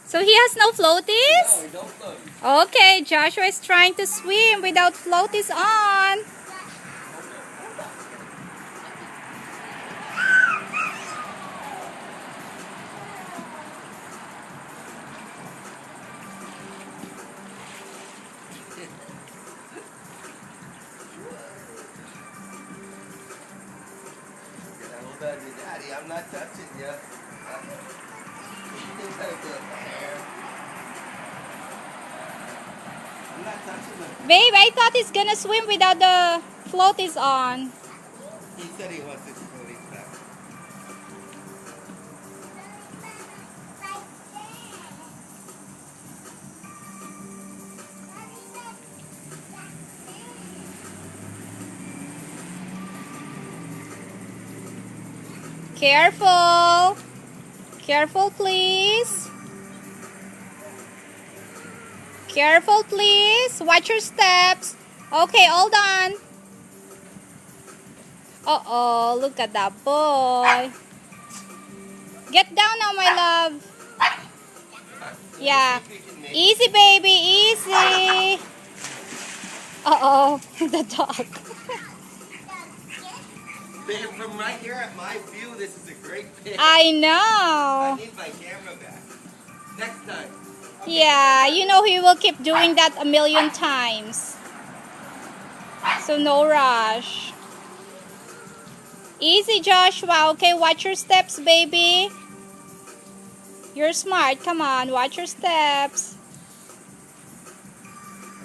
So he has no floaties? No, floaties. Okay, Joshua is trying to swim without floaties on. Daddy, I'm not touching you. I'm not touching them. Babe, I thought he's gonna swim without the floaties on. He said he wants his floaties back. Careful. Careful, please. Careful, please. Watch your steps. Okay, all done. Uh-oh, look at that boy. Get down now, my love. Yeah. Easy, baby, easy. Uh-oh, the dog. Babe, from right here at my view, this is a great pic. I know. I need my camera back. Next time. Okay. Yeah, you know he will keep doing that a million times. So no rush. Easy, Joshua. Okay, watch your steps, baby. You're smart. Come on, watch your steps.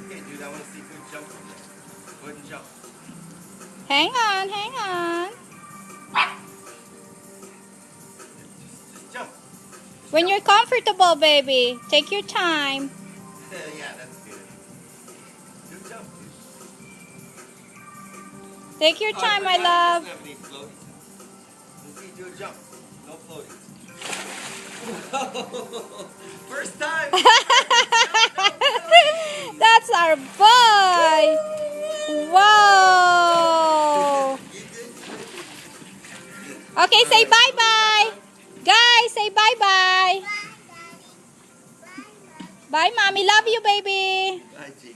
Okay, dude, I want to see who jump from there. Go ahead and jump. Hang on, hang on. Just jump. When you're comfortable, baby, take your time. Yeah, that's good. Good jump, dude. Take your time, my love. Doesn't have any floaties. Let's see you do a jump. No floaties. First time. That's our boy. Whoa. Okay, say bye-bye. Guys, say bye-bye. Bye, Mommy. Love you, baby. Bye, G.